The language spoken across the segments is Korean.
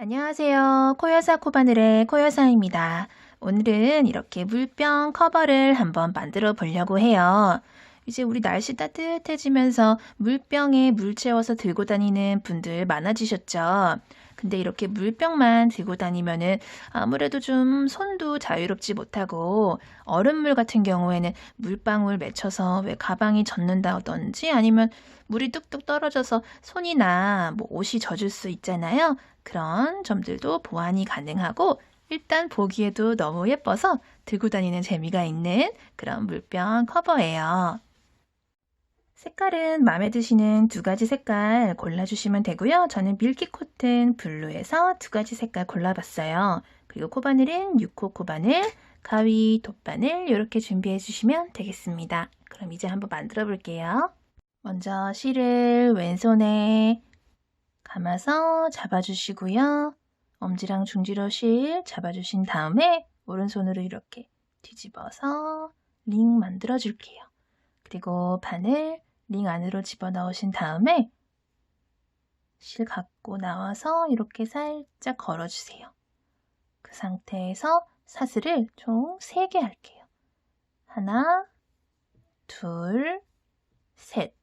안녕하세요. 코여사 코바늘의 코여사입니다. 오늘은 이렇게 물병 커버를 한번 만들어 보려고 해요. 이제 우리 날씨 따뜻해지면서 물병에 물 채워서 들고 다니는 분들 많아지셨죠? 근데 이렇게 물병만 들고 다니면은 아무래도 좀 손도 자유롭지 못하고 얼음물 같은 경우에는 물방울 맺혀서 왜 가방이 젖는다든지 아니면 물이 뚝뚝 떨어져서 손이나 뭐 옷이 젖을 수 있잖아요. 그런 점들도 보완이 가능하고 일단 보기에도 너무 예뻐서 들고 다니는 재미가 있는 그런 물병 커버예요. 색깔은 마음에 드시는 두 가지 색깔 골라주시면 되고요. 저는 밀키 코튼 블루에서 두 가지 색깔 골라봤어요. 그리고 코바늘은 6호 코바늘, 가위, 돗바늘 이렇게 준비해 주시면 되겠습니다. 그럼 이제 한번 만들어 볼게요. 먼저 실을 왼손에 감아서 잡아주시고요. 엄지랑 중지로 실 잡아주신 다음에 오른손으로 이렇게 뒤집어서 링 만들어 줄게요. 그리고 바늘 링 안으로 집어넣으신 다음에 실 갖고 나와서 이렇게 살짝 걸어주세요. 그 상태에서 사슬을 총 3개 할게요. 하나, 둘, 셋.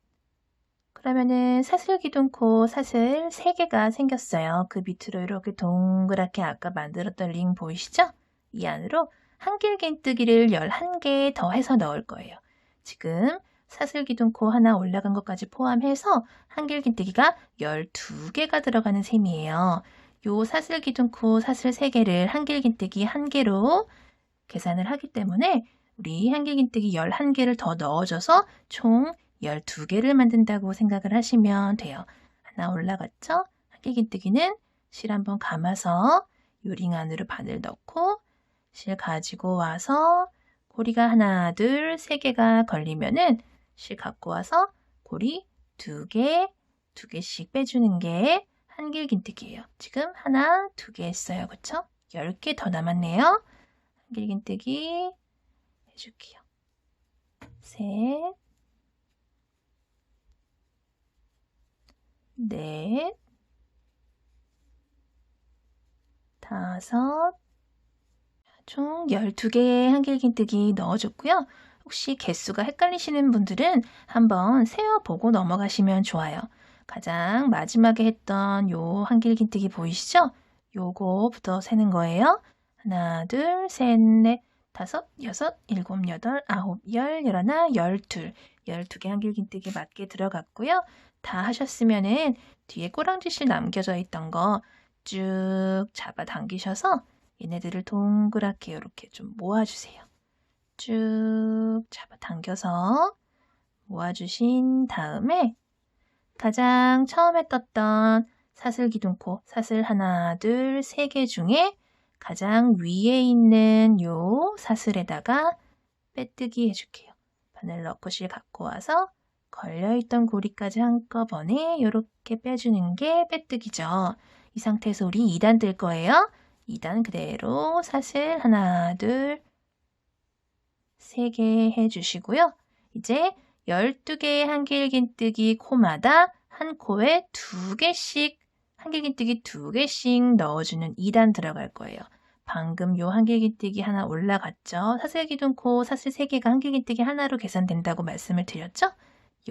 그러면은 사슬 기둥코 사슬 3개가 생겼어요. 그 밑으로 이렇게 동그랗게 아까 만들었던 링 보이시죠? 이 안으로 한길긴뜨기를 11개 더 해서 넣을 거예요. 지금 사슬 기둥코 하나 올라간 것까지 포함해서 한길긴뜨기가 12개가 들어가는 셈이에요. 요 사슬 기둥코 사슬 3개를 한길긴뜨기 1개로 계산을 하기 때문에 우리 한길긴뜨기 11개를 더 넣어줘서 총 12개를 만든다고 생각을 하시면 돼요. 하나 올라갔죠? 한길긴뜨기는 실 한번 감아서 요링 안으로 바늘 넣고 실 가지고 와서 고리가 하나, 둘, 3개가 걸리면은 실 갖고 와서 고리 2개, 2개씩 빼주는 게 한길긴뜨기예요. 지금 하나, 2개 했어요. 그쵸? 10개 더 남았네요. 한길긴뜨기 해줄게요. 셋, 넷, 다섯, 총 12개의 한길긴뜨기 넣어줬고요. 혹시 개수가 헷갈리시는 분들은 한번 세어보고 넘어가시면 좋아요. 가장 마지막에 했던 요 한길긴뜨기 보이시죠? 요거부터 세는 거예요. 하나, 둘, 셋, 넷, 다섯, 여섯, 일곱, 여덟, 아홉, 열, 열하나, 12. 12개 한길긴뜨기 맞게 들어갔고요. 다 하셨으면은 뒤에 꼬랑지실 남겨져 있던 거 쭉 잡아당기셔서 얘네들을 동그랗게 이렇게 좀 모아주세요. 쭉 잡아당겨서 모아주신 다음에 가장 처음에 떴던 사슬 기둥코, 사슬 하나, 둘, 3개 중에 가장 위에 있는 요 사슬에다가 빼뜨기 해줄게요. 바늘 넣고 실 갖고 와서 걸려있던 고리까지 한꺼번에 이렇게 빼주는 게 빼뜨기죠. 이 상태에서 우리 2단 뜰 거예요. 2단 그대로 사슬 하나, 둘, 3개 해주시고요. 이제 12개의 한길긴뜨기 코마다 한 코에 2개씩 한길긴뜨기 2개씩 넣어주는 2단 들어갈 거예요. 방금 요 한길긴뜨기 하나 올라갔죠? 사슬 기둥코 사슬 3개가 한길긴뜨기 하나로 계산된다고 말씀을 드렸죠?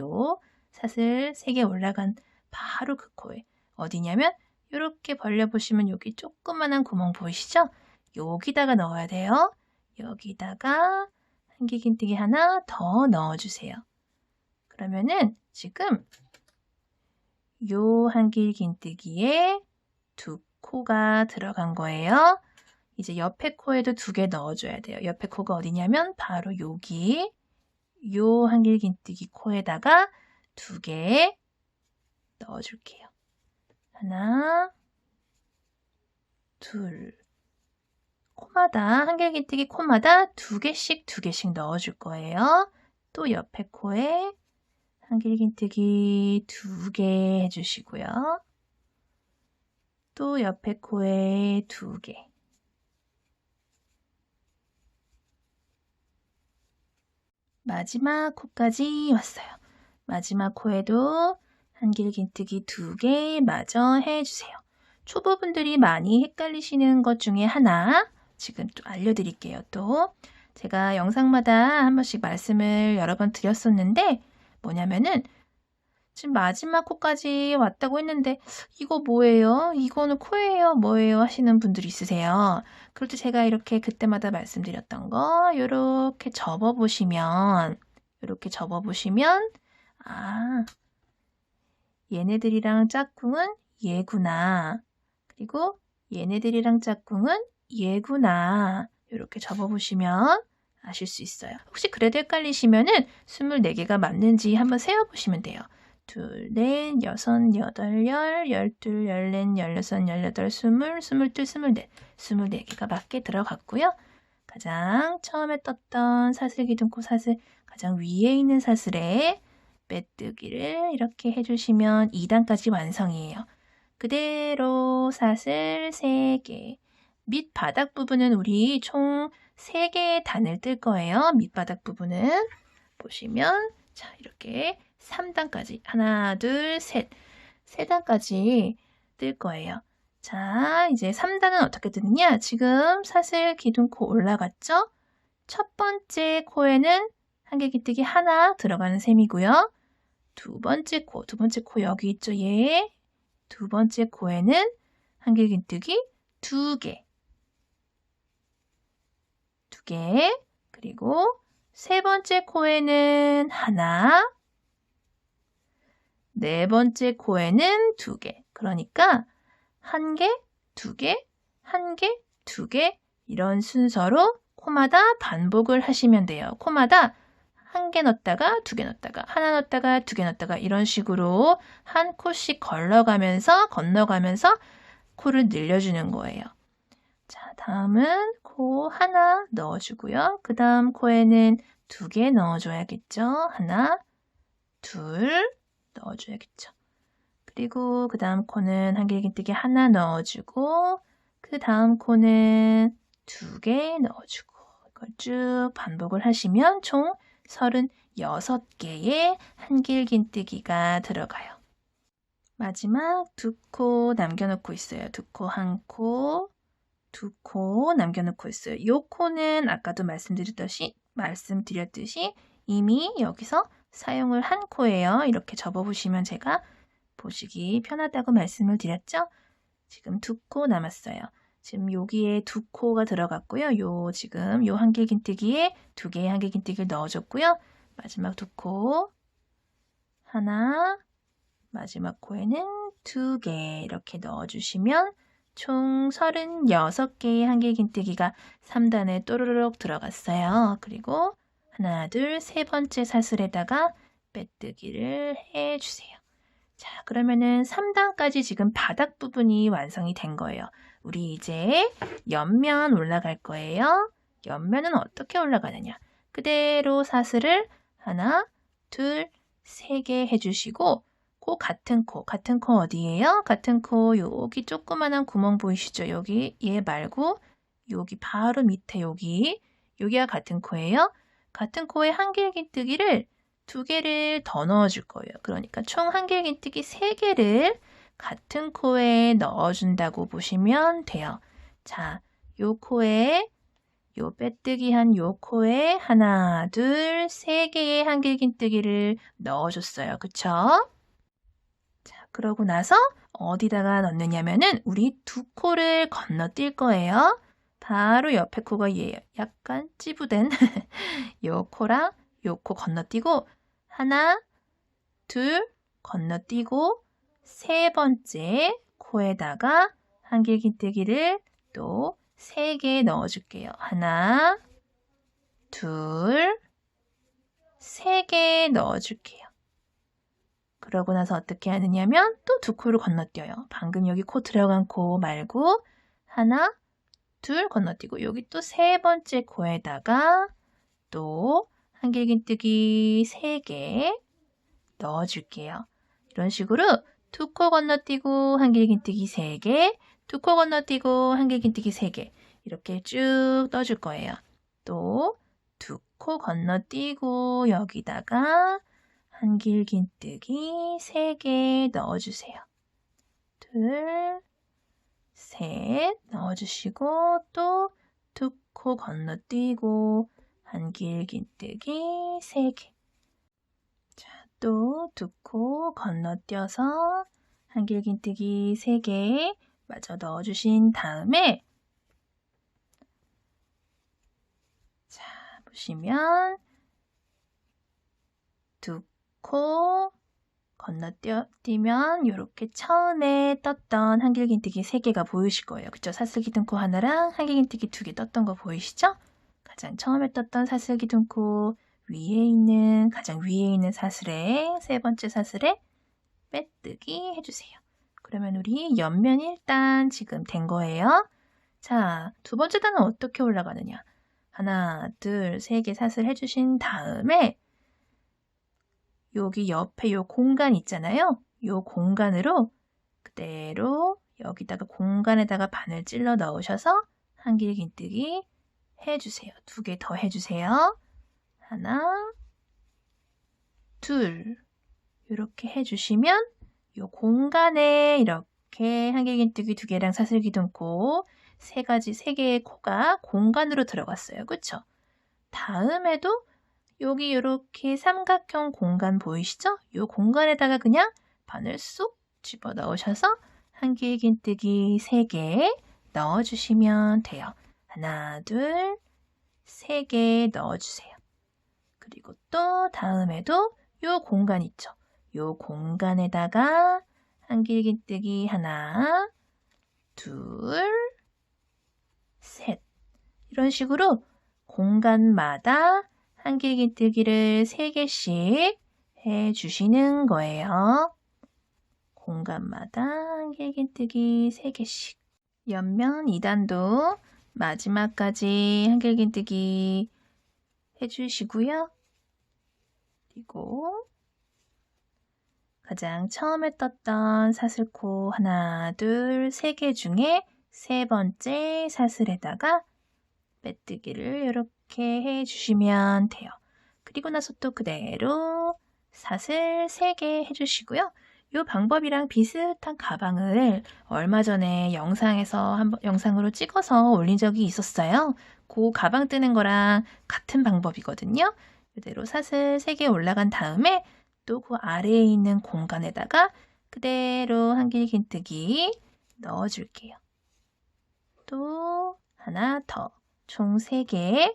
요 사슬 3개 올라간 바로 그 코에 어디냐면 이렇게 벌려보시면 여기 조그만한 구멍 보이시죠? 여기다가 넣어야 돼요. 여기다가 한길긴뜨기 하나 더 넣어주세요. 그러면은 지금 요 한길긴뜨기에 2코가 들어간 거예요. 이제 옆에 코에도 2개 넣어줘야 돼요. 옆에 코가 어디냐면 바로 여기 요 한길긴뜨기 코에다가 2개 넣어줄게요. 하나, 둘, 코마다 한길긴뜨기 코마다 2개씩 넣어줄 거예요. 또 옆에 코에 한길긴뜨기 2개 해주시고요. 또 옆에 코에 2개. 마지막 코까지 왔어요. 마지막 코에도 한길긴뜨기 2개 마저 해주세요. 초보분들이 많이 헷갈리시는 것 중에 하나 지금 또 알려드릴게요. 또 제가 영상마다 한 번씩 말씀을 여러 번 드렸었는데 뭐냐면은 지금 마지막 코까지 왔다고 했는데 이거 뭐예요? 이거는 코예요? 뭐예요? 하시는 분들이 있으세요. 그럴 때 제가 이렇게 그때마다 말씀드렸던 거 이렇게 접어보시면 아, 얘네들이랑 짝꿍은 얘구나. 그리고 얘네들이랑 짝꿍은 얘구나. 이렇게 접어보시면 아실 수 있어요. 혹시 그래도 헷갈리시면은 24개가 맞는지 한번 세어보시면 돼요. 둘, 넷, 여섯, 여덟, 열둘, 열넷, 열여섯, 열여덟, 스물, 스물둘, 스물넷. 24개가 맞게 들어갔고요. 가장 처음에 떴던 사슬기둥코 사슬, 가장 위에 있는 사슬에 빼뜨기를 이렇게 해주시면 2단까지 완성이에요. 그대로 사슬 3개. 밑바닥 부분은 우리 총 3개의 단을 뜰 거예요. 밑바닥 부분은 보시면 자 이렇게 3단까지 하나, 둘, 셋. 3단까지 뜰 거예요. 자, 이제 3단은 어떻게 뜨느냐? 지금 사슬 기둥코 올라갔죠? 첫 번째 코에는 한길기뜨기 하나 들어가는 셈이고요. 두 번째 코 여기 있죠? 얘. 두 번째 코에는 한길기뜨기 2개. 그리고 세 번째 코에는 하나. 네 번째 코에는 2개. 그러니까 1개, 2개, 1개, 2개 이런 순서로 코마다 반복을 하시면 돼요. 코마다 1개 넣었다가 2개 넣었다가 하나 넣었다가 2개 넣었다가 이런 식으로 한 코씩 건너가면서 코를 늘려주는 거예요. 자, 다음은 코 하나 넣어주고요. 그 다음 코에는 2개 넣어줘야겠죠. 하나, 둘 넣어줘야겠죠. 그리고 그 다음 코는 한길기뜨기 하나 넣어주고 그 다음 코는 2개 넣어주고 이걸 쭉 반복을 하시면 총 36개의 한길긴뜨기가 들어가요. 마지막 2코 남겨놓고 있어요. 2코, 1코, 2코 남겨놓고 있어요. 이 코는 아까도 말씀드렸듯이 이미 여기서 사용을 한 코예요. 이렇게 접어보시면 제가 보시기 편하다고 말씀을 드렸죠? 지금 2코 남았어요. 지금 여기에 2코가 들어갔고요. 지금 요 한길긴뜨기에 2개의 한길긴뜨기를 넣어줬고요. 마지막 2코 하나, 마지막 코에는 2개 이렇게 넣어주시면 총 36개의 한길긴뜨기가 3단에 또르륵 들어갔어요. 그리고 하나, 둘, 세 번째 사슬에다가 빼뜨기를 해주세요. 자, 그러면은 3단까지 지금 바닥 부분이 완성이 된 거예요. 우리 이제 옆면 올라갈 거예요. 옆면은 어떻게 올라가느냐? 그대로 사슬을 하나, 둘, 3개 해주시고 같은 코 어디예요? 같은 코 여기 조그만한 구멍 보이시죠? 여기 얘 말고 여기 바로 밑에 여기가 같은 코예요. 같은 코에 한길긴뜨기를 2개를 더 넣어줄 거예요. 그러니까 총 한길긴뜨기 3개를 같은 코에 넣어준다고 보시면 돼요. 자, 요 코에 요 빼뜨기 한 요 코에 하나, 둘, 3개의 한길긴뜨기를 넣어줬어요. 그쵸? 자, 그러고 나서 어디다가 넣느냐면은 우리 2코를 건너뛸 거예요. 바로 옆에 코가 얘예요. 약간 찌부된 요 코랑 요 코 건너뛰고 하나, 둘 건너뛰고 세 번째 코에다가 한길긴뜨기를 또 3개 넣어줄게요. 하나, 둘, 3개 넣어줄게요. 그러고 나서 어떻게 하느냐면 또 2코를 건너뛰어요. 방금 여기 코 들어간 코 말고 하나, 둘 건너뛰고 여기 또 세 번째 코에다가 또 한길긴뜨기 3개 넣어줄게요. 이런 식으로 2코 건너뛰고 한길긴뜨기 3개, 2코 건너뛰고 한길긴뜨기 3개 이렇게 쭉 떠줄 거예요. 또 2코 건너뛰고 여기다가 한길긴뜨기 3개 넣어주세요. 둘, 셋 넣어주시고 또 두 코 건너뛰고 한길긴뜨기 3개. 자, 또 두 코 건너뛰어서 한길긴뜨기 3개 마저 넣어주신 다음에 자, 보시면 두 코 건너뛰면 이렇게 처음에 떴던 한길긴뜨기 3개가 보이실 거예요. 그쵸? 사슬기둥코 하나랑 한길긴뜨기 2개 떴던 거 보이시죠? 가장 처음에 떴던 사슬기둥코 가장 위에 있는 사슬에 세 번째 사슬에 빼뜨기 해주세요. 그러면 우리 옆면 1단 지금 된 거예요. 자, 두 번째 단은 어떻게 올라가느냐? 하나, 둘, 3개 사슬 해주신 다음에 여기 옆에 요 공간 있잖아요. 요 공간으로 그대로 여기다가 공간에다가 바늘 찔러 넣으셔서 한길긴뜨기 해주세요. 2개 더 해주세요. 하나, 둘 이렇게 해주시면 요 공간에 이렇게 한길긴뜨기 2개랑 사슬기둥코 3개의 코가 공간으로 들어갔어요. 그쵸? 다음에도 여기 이렇게 삼각형 공간 보이시죠? 이 공간에다가 그냥 바늘 쏙 집어 넣으셔서 한길긴뜨기 3개 넣어주시면 돼요. 하나, 둘, 3개 넣어주세요. 그리고 또 다음에도 이 공간 있죠? 이 공간에다가 한길긴뜨기 하나, 둘, 셋 이런 식으로 공간마다 한길긴뜨기를 3개씩 해주시는 거예요. 공간마다 한길긴뜨기 3개씩. 옆면 2단도 마지막까지 한길긴뜨기 해주시고요. 그리고 가장 처음에 떴던 사슬코 하나, 둘, 3개 중에 세 번째 사슬에다가 빼뜨기를 이렇게 해주시면 돼요. 그리고 나서 또 그대로 사슬 3개 해주시고요. 이 방법이랑 비슷한 가방을 얼마 전에 영상으로 찍어서 올린 적이 있었어요. 그 가방 뜨는 거랑 같은 방법이거든요. 그대로 사슬 3개 올라간 다음에 또 그 아래에 있는 공간에다가 그대로 한길긴뜨기 넣어줄게요. 또 하나 더. 총 3개.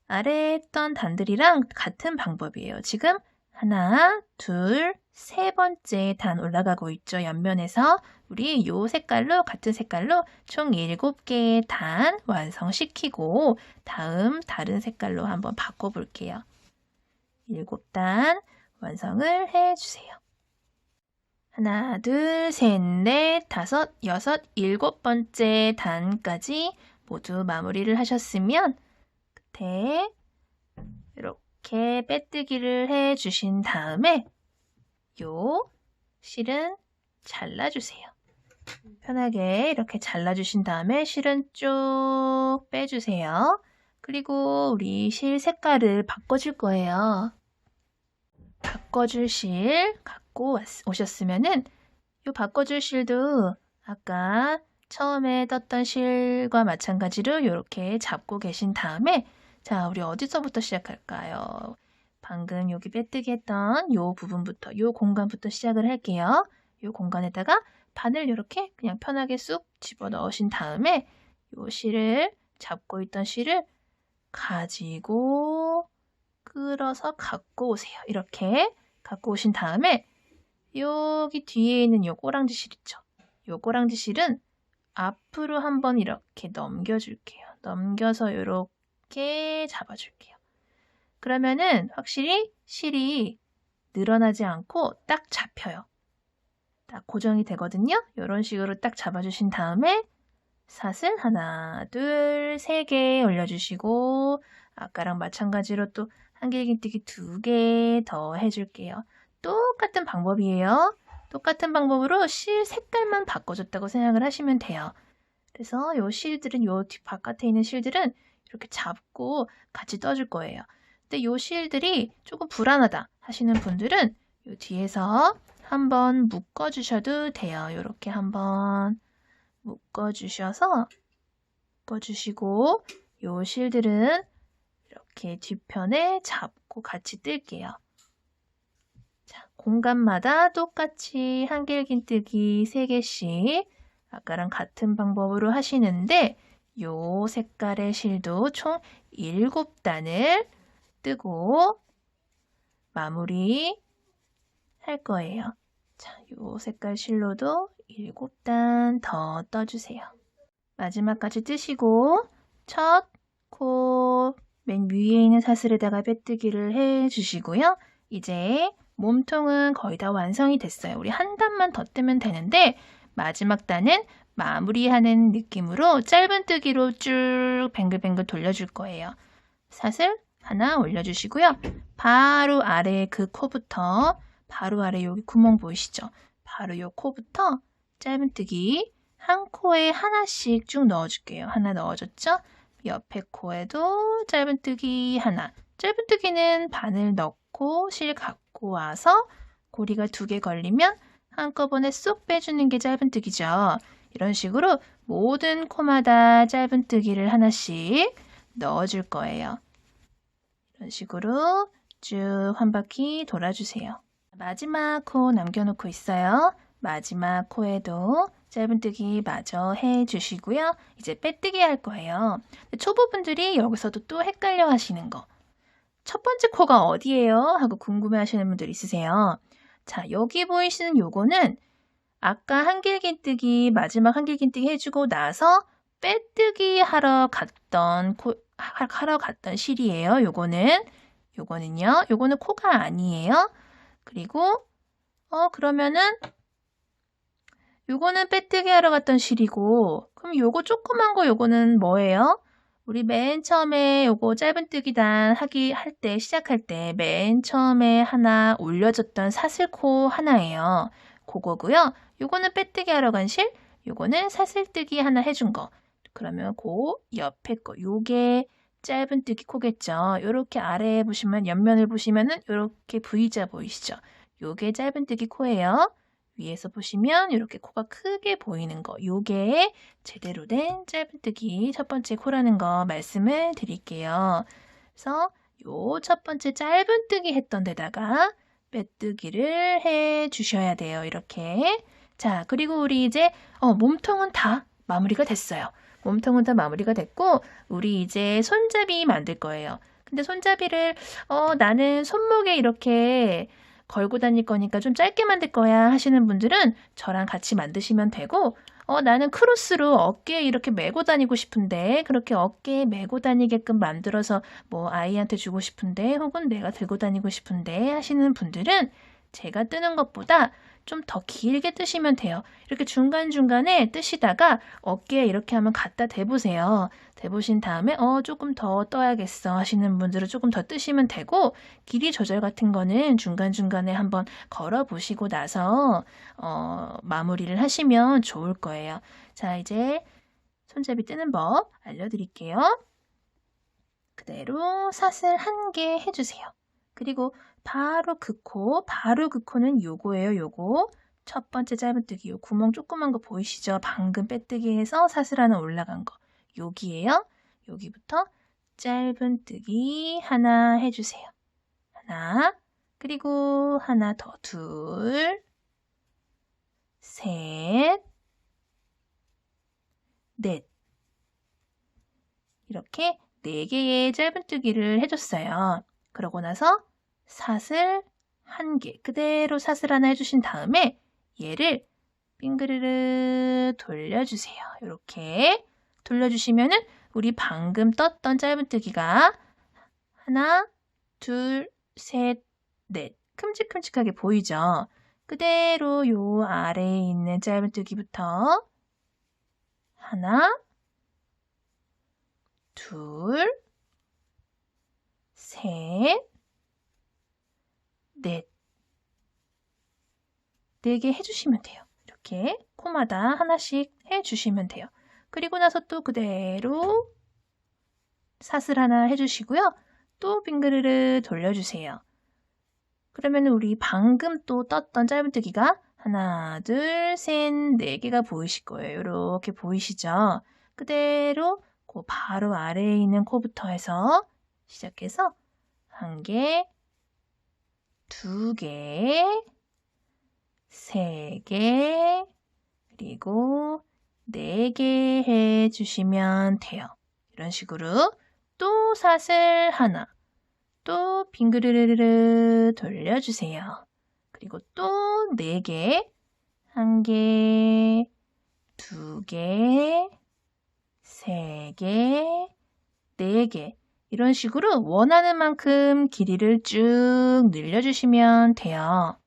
아래에 했던 단들이랑 같은 방법이에요. 지금 하나, 둘, 3번째 단 올라가고 있죠. 옆면에서 우리 요 색깔로 같은 색깔로 총 7개의 단 완성시키고 다음 다른 색깔로 한번 바꿔볼게요. 7단 완성을 해주세요. 하나, 둘, 셋, 넷, 다섯, 여섯, 7번째 단까지 모두 마무리를 하셨으면 끝에 이렇게 빼뜨기를 해주신 다음에 요 실은 잘라주세요. 편하게 이렇게 잘라주신 다음에 실은 쭉 빼주세요. 그리고 우리 실 색깔을 바꿔줄 거예요. 바꿔줄 실 갖고 오셨으면은 요 바꿔줄 실도 아까 처음에 떴던 실과 마찬가지로 이렇게 잡고 계신 다음에 자, 우리 어디서부터 시작할까요? 방금 여기 빼뜨기 했던 요 부분부터, 요 공간부터 시작을 할게요. 요 공간에다가 바늘 이렇게 그냥 편하게 쑥 집어 넣으신 다음에 요 실을 잡고 있던 실을 가지고 끌어서 갖고 오세요. 이렇게 갖고 오신 다음에 여기 뒤에 있는 요 꼬랑지 실 있죠? 요 꼬랑지 실은 앞으로 한번 이렇게 넘겨줄게요. 넘겨서 이렇게 잡아줄게요. 그러면은 확실히 실이 늘어나지 않고 딱 잡혀요. 딱 고정이 되거든요. 이런 식으로 딱 잡아주신 다음에 사슬 하나, 둘, 3개 올려주시고 아까랑 마찬가지로 또 한길긴뜨기 2개 더 해줄게요. 똑같은 방법이에요. 똑같은 방법으로 실 색깔만 바꿔줬다고 생각을 하시면 돼요. 그래서 요 실들은 요 뒷 바깥에 있는 실들은 이렇게 잡고 같이 떠줄 거예요. 근데 요 실들이 조금 불안하다 하시는 분들은 요 뒤에서 한번 묶어주셔도 돼요. 이렇게 한번 묶어주시고 요 실들은 이렇게 뒤편에 잡고 같이 뜰게요. 자, 공간마다 똑같이 한길긴뜨기 3개씩 아까랑 같은 방법으로 하시는데 요 색깔의 실도 총 7단을 뜨고 마무리 할 거예요. 자, 요 색깔 실로도 7단 더 떠주세요. 마지막까지 뜨시고 첫 코 맨 위에 있는 사슬에다가 빼뜨기를 해주시고요. 이제 몸통은 거의 다 완성이 됐어요. 우리 한 단만 더 뜨면 되는데 마지막 단은 마무리하는 느낌으로 짧은뜨기로 쭉 뱅글뱅글 돌려줄 거예요. 사슬 하나 올려주시고요. 바로 아래 그 코부터 바로 아래 여기 구멍 보이시죠? 바로 요 코부터 짧은뜨기 한 코에 하나씩 쭉 넣어줄게요. 하나 넣어줬죠? 옆에 코에도 짧은뜨기 하나. 짧은뜨기는 바늘 넣고 실 갖고 와서 고리가 2개 걸리면 한꺼번에 쏙 빼주는 게 짧은뜨기죠. 이런 식으로 모든 코마다 짧은뜨기를 하나씩 넣어줄 거예요. 이런 식으로 쭉 한 바퀴 돌아주세요. 마지막 코 남겨놓고 있어요. 마지막 코에도 짧은뜨기 마저 해주시고요. 이제 빼뜨기 할 거예요. 초보분들이 여기서도 또 헷갈려 하시는 거. 첫 번째 코가 어디예요? 하고 궁금해 하시는 분들 있으세요. 자, 여기 보이시는 요거는 아까 한길긴뜨기 마지막 한길긴뜨기 해주고 나서 빼뜨기 하러 갔던 실이에요. 요거는요. 요거는 코가 아니에요. 그리고 그러면은 요거는 빼뜨기 하러 갔던 실이고 그럼 요거 조그만 거 요거는 뭐예요? 우리 맨 처음에 요거 짧은뜨기단 할 때 시작할 때 맨 처음에 하나 올려줬던 사슬코 하나예요. 그거고요. 요거는 빼뜨기 하러 간 실, 요거는 사슬뜨기 하나 해준 거. 그러면 그 옆에 거 요게 짧은뜨기 코겠죠. 요렇게 아래에 보시면 옆면을 보시면은 요렇게 V자 보이시죠? 요게 짧은뜨기 코예요. 위에서 보시면 이렇게 코가 크게 보이는 거, 요게 제대로 된 짧은뜨기 첫 번째 코라는 거 말씀을 드릴게요. 그래서 요 첫 번째 짧은뜨기 했던 데다가 빼뜨기를 해 주셔야 돼요. 이렇게. 자, 그리고 우리 이제 몸통은 다 마무리가 됐어요. 몸통은 다 마무리가 됐고 우리 이제 손잡이 만들 거예요. 근데 손잡이를 나는 손목에 이렇게 걸고 다닐 거니까 좀 짧게 만들 거야 하시는 분들은 저랑 같이 만드시면 되고 나는 크로스로 어깨에 이렇게 메고 다니고 싶은데 그렇게 어깨에 메고 다니게끔 만들어서 뭐 아이한테 주고 싶은데 혹은 내가 들고 다니고 싶은데 하시는 분들은 제가 뜨는 것보다 좀 더 길게 뜨시면 돼요. 이렇게 중간중간에 뜨시다가 어깨에 이렇게 한번 갖다 대보세요. 대보신 다음에 조금 더 떠야겠어 하시는 분들은 조금 더 뜨시면 되고 길이 조절 같은 거는 중간중간에 한번 걸어보시고 나서 마무리를 하시면 좋을 거예요. 자, 이제 손잡이 뜨는 법 알려드릴게요. 그대로 사슬 1개 해주세요. 그리고 바로 그 코는 요거예요. 요거 첫 번째 짧은뜨기 요 구멍 조그만 거 보이시죠? 방금 빼뜨기 해서 사슬 하나 올라간 거 여기에요. 여기부터 짧은뜨기 하나 해주세요. 하나, 그리고 하나 더, 둘, 셋, 넷. 이렇게 4개의 짧은뜨기를 해줬어요. 그러고 나서 사슬 1개, 그대로 사슬 하나 해주신 다음에 얘를 빙그르르 돌려주세요. 이렇게 돌려주시면은 우리 방금 떴던 짧은뜨기가 하나, 둘, 셋, 넷 큼직큼직하게 보이죠? 그대로 요 아래에 있는 짧은뜨기부터 하나, 둘, 셋, 넷. 4개 해주시면 돼요. 이렇게 코마다 하나씩 해주시면 돼요. 그리고 나서 또 그대로 사슬 하나 해주시고요. 또 빙그르르 돌려주세요. 그러면 우리 방금 또 떴던 짧은뜨기가 하나, 둘, 셋, 네 개가 보이실 거예요. 이렇게 보이시죠? 그대로 그 바로 아래에 있는 코부터 해서 시작해서 한 개, 두 개, 세 개, 그리고 네 개 해주시면 돼요. 이런 식으로 또 사슬 하나, 또 빙그르르르 돌려주세요. 그리고 또 네 개, 한 개, 두 개, 세 개, 네 개. 이런 식으로 원하는 만큼 길이를 쭉 늘려주시면 돼요.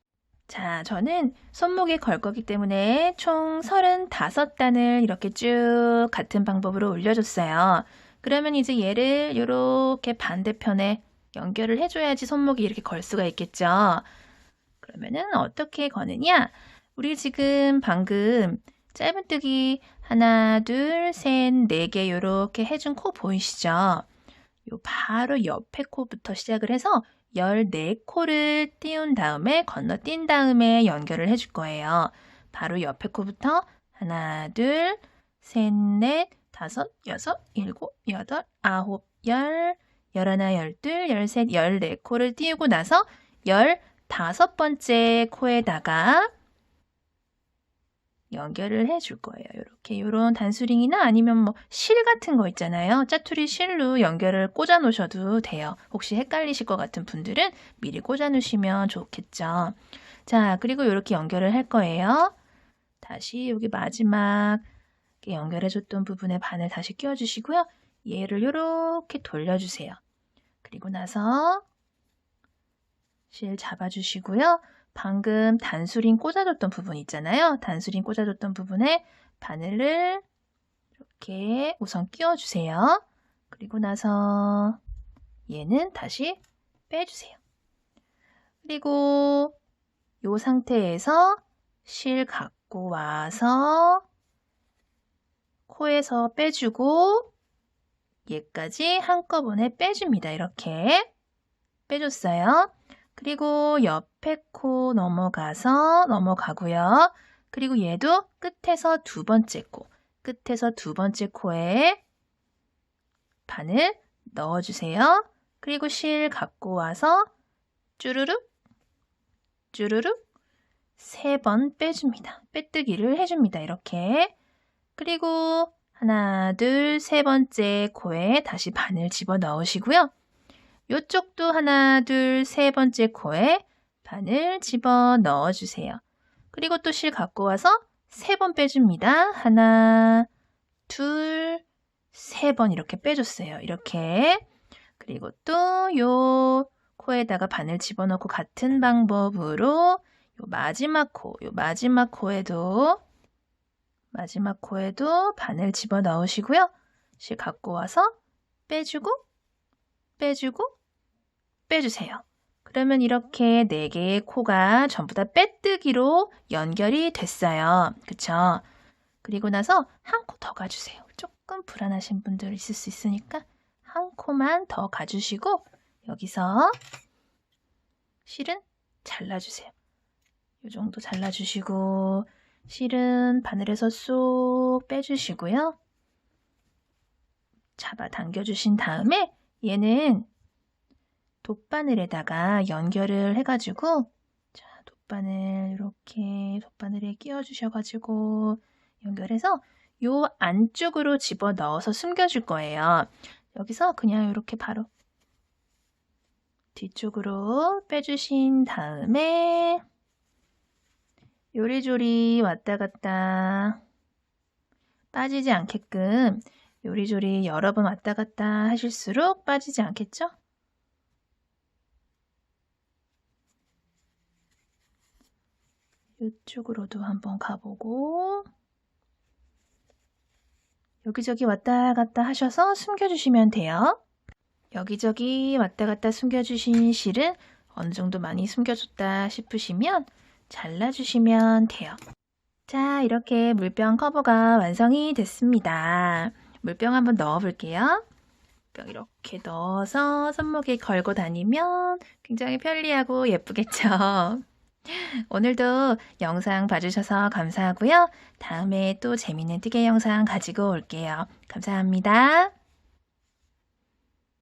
자, 저는 손목에 걸 거기 때문에 총 35단을 이렇게 쭉 같은 방법으로 올려줬어요. 그러면 이제 얘를 이렇게 반대편에 연결을 해줘야지 손목이 이렇게 걸 수가 있겠죠. 그러면은 어떻게 거느냐? 우리 지금 방금 짧은뜨기 하나, 둘, 셋, 네 개 이렇게 해준 코 보이시죠? 요 바로 옆에 코부터 시작을 해서 14코를 띄운 다음에 건너뛴 다음에 연결을 해줄 거예요. 바로 옆에 코부터 하나, 둘, 셋, 넷, 다섯, 여섯, 일곱, 여덟, 아홉, 열, 열하나, 열둘, 열셋, 14코를 띄우고 나서 15번째 코에다가 연결을 해줄 거예요. 이렇게 이런 단수링이나 아니면 뭐 실 같은 거 있잖아요. 짜투리 실로 연결을 꽂아 놓으셔도 돼요. 혹시 헷갈리실 것 같은 분들은 미리 꽂아 놓으시면 좋겠죠. 자, 그리고 이렇게 연결을 할 거예요. 다시 여기 마지막 연결해줬던 부분에 바늘 다시 끼워주시고요. 얘를 이렇게 돌려주세요. 그리고 나서 실 잡아주시고요. 방금 단수링 꽂아줬던 부분 있잖아요. 단수링 꽂아줬던 부분에 바늘을 이렇게 우선 끼워주세요. 그리고 나서 얘는 다시 빼주세요. 그리고 이 상태에서 실 갖고 와서 코에서 빼주고 얘까지 한꺼번에 빼줍니다. 이렇게 빼줬어요. 그리고 옆에 코 넘어가고요. 그리고 얘도 끝에서 두 번째 코에 바늘 넣어주세요. 그리고 실 갖고 와서 쭈루룩 쭈루룩 3번 빼줍니다. 빼뜨기를 해줍니다. 이렇게. 그리고 하나, 둘, 세 번째 코에 다시 바늘 집어 넣으시고요. 이쪽도 하나, 둘, 세 번째 코에 바늘 집어 넣어주세요. 그리고 또 실 갖고 와서 3번 빼줍니다. 하나, 둘, 3번 이렇게 빼줬어요. 이렇게. 그리고 또 요 코에다가 바늘 집어넣고 같은 방법으로 요 마지막 코에도 바늘 집어 넣으시고요. 실 갖고 와서 빼주고 빼주세요. 그러면 이렇게 4개의 코가 전부 다 빼뜨기로 연결이 됐어요. 그쵸? 그리고 나서 한 코 더 가주세요. 조금 불안하신 분들 있을 수 있으니까 한 코만 더 가주시고 여기서 실은 잘라주세요. 이 정도 잘라주시고 실은 바늘에서 쏙 빼주시고요. 잡아 당겨주신 다음에 얘는 돗바늘에다가 연결을 해가지고 자, 돗바늘에 끼워주셔가지고 연결해서 요 안쪽으로 집어 넣어서 숨겨줄 거예요. 여기서 그냥 이렇게 바로 뒤쪽으로 빼주신 다음에 요리조리 왔다 갔다 빠지지 않게끔 요리조리 여러 번 왔다 갔다 하실수록 빠지지 않겠죠? 이쪽으로도 한번 가보고 여기저기 왔다 갔다 하셔서 숨겨주시면 돼요. 여기저기 왔다 갔다 숨겨주신 실은 어느 정도 많이 숨겨줬다 싶으시면 잘라주시면 돼요. 자, 이렇게 물병 커버가 완성이 됐습니다. 물병 한번 넣어볼게요. 물병 이렇게 넣어서 손목에 걸고 다니면 굉장히 편리하고 예쁘겠죠? 오늘도 영상 봐주셔서 감사하고요. 다음에 또 재밌는 뜨개 영상 가지고 올게요. 감사합니다.